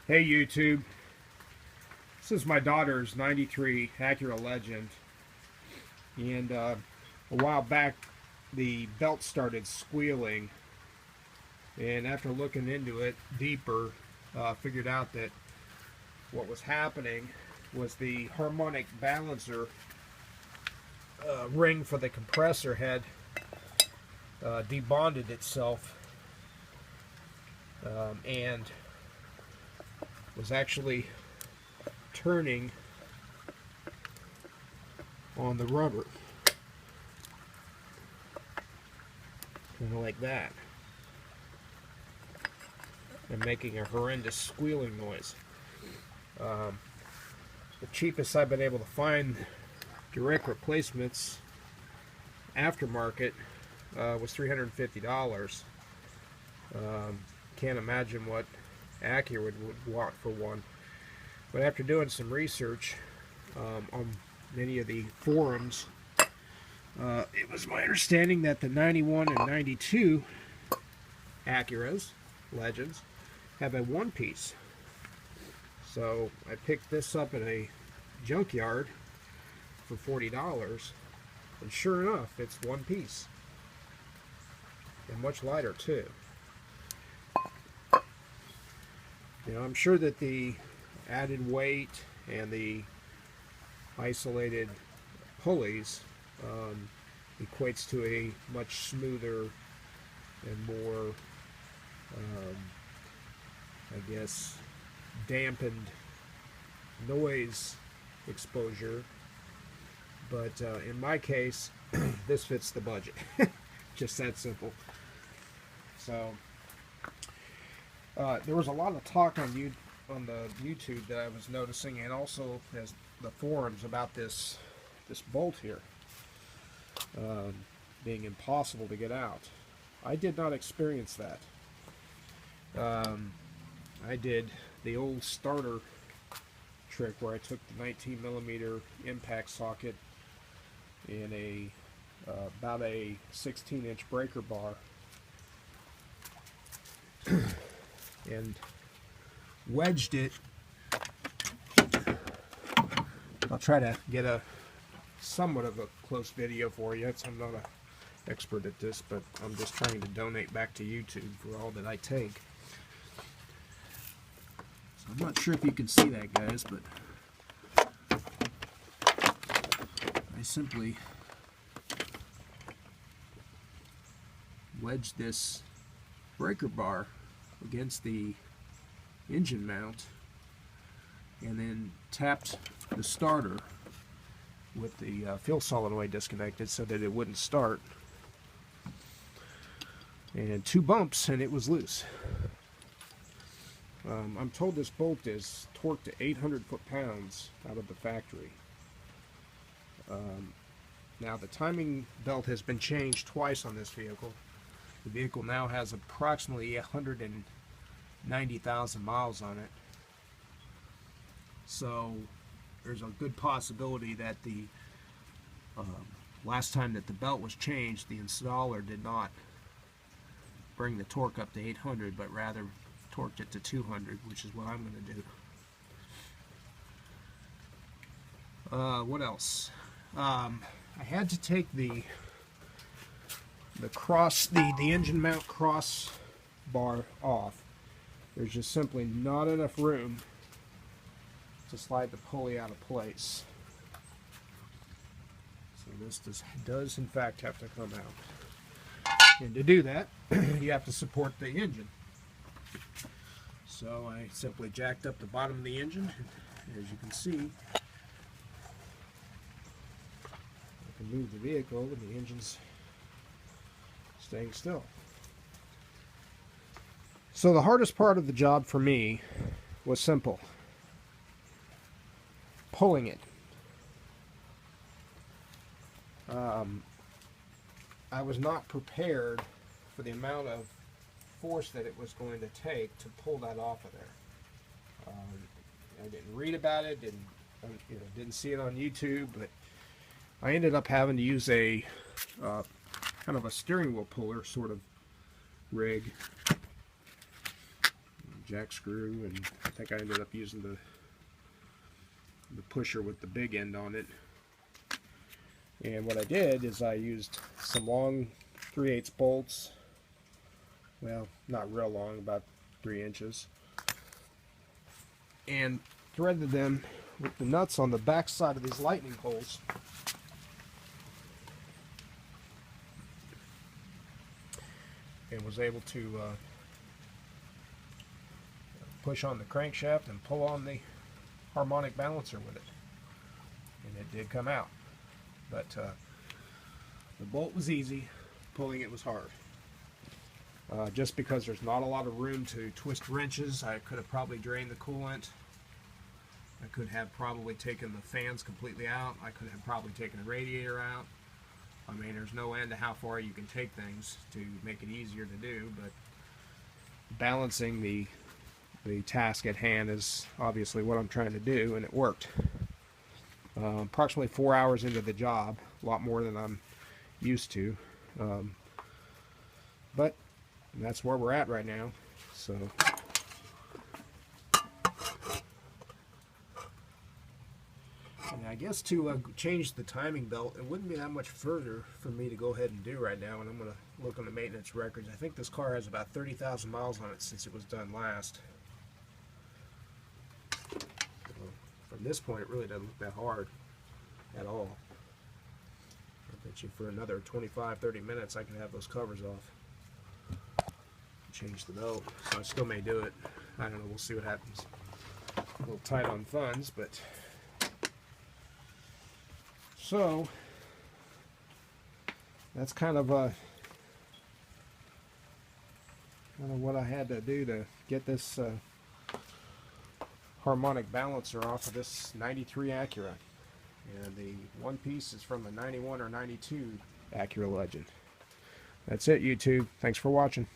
Hey YouTube, this is my daughter's 93 Acura Legend, and a while back the belt started squealing, and after looking into it deeper, figured out that what was happening was the harmonic balancer ring for the compressor had debonded itself and was actually turning on the rubber, kind of like that, and making a horrendous squealing noise. The cheapest I've been able to find direct replacements aftermarket was $350. Can't imagine what Acura would want for one. But after doing some research on many of the forums, it was my understanding that the 91 and 92 Acuras, Legends, have a one-piece. So I picked this up at a junkyard for $40, and sure enough, it's one piece. And much lighter too. You know, I'm sure that the added weight and the isolated pulleys equates to a much smoother and more, I guess, dampened noise exposure. But in my case, this fits the budget. Just that simple. So there was a lot of talk on the YouTube that I was noticing, and also as the forums, about this bolt here being impossible to get out. I did not experience that. I did the old starter trick where I took the 19mm impact socket in a about a 16-inch breaker bar and wedged it. I'll try to get a somewhat of a close video for you. I'm not an expert at this, but I'm just trying to donate back to YouTube for all that I take. So I'm not sure if you can see that, guys, but I simply wedged this breaker bar against the engine mount and then tapped the starter with the fuel solenoid disconnected so that it wouldn't start, and 2 bumps and it was loose. I'm told this bolt is torqued to 800 foot-pounds out of the factory. Now the timing belt has been changed twice on this vehicle. The vehicle now has approximately 190,000 miles on it. So there's a good possibility that the last time that the belt was changed, the installer did not bring the torque up to 800, but rather torqued it to 200, which is what I'm going to do. What else? I had to take the engine mount cross bar off. There's just simply not enough room to slide the pulley out of place. So this does in fact have to come out. And to do that, you have to support the engine. So I simply jacked up the bottom of the engine. As you can see, I can move the vehicle and the engine's staying still. So the hardest part of the job for me was simple: pulling it. I was not prepared for the amount of force that it was going to take to pull that off of there. I didn't read about it, didn't see it on YouTube, but I ended up having to use a kind of a steering wheel puller sort of rig. jack screw, and I think I ended up using the pusher with the big end on it. And what I did is I used some long 3/8 bolts, well, not real long, about 3 inches, and threaded them with the nuts on the back side of these lightning holes. And was able to push on the crankshaft and pull on the harmonic balancer with it. And it did come out. But the bolt was easy, pulling it was hard. Just because there's not a lot of room to twist wrenches, I could have probably drained the coolant. I could have probably taken the fans completely out. I could have probably taken the radiator out. I mean, there's no end to how far you can take things to make it easier to do, but balancing the task at hand is obviously what I'm trying to do, and it worked. Approximately 4 hours into the job, a lot more than I'm used to, but that's where we're at right now. So and I guess to change the timing belt, it wouldn't be that much further for me to go ahead and do right now, and I'm going to look on the maintenance records. I think this car has about 30,000 miles on it since it was done last. From this point, it really doesn't look that hard at all. I bet you for another 25-30 minutes I can have those covers off. Change the belt. So I still may do it. I don't know, we'll see what happens. A little tight on funds, but so that's kind of what I had to do to get this harmonic balancer off of this 93 Acura. And the one piece is from the 91 or 92 Acura Legend. That's it, YouTube. Thanks for watching.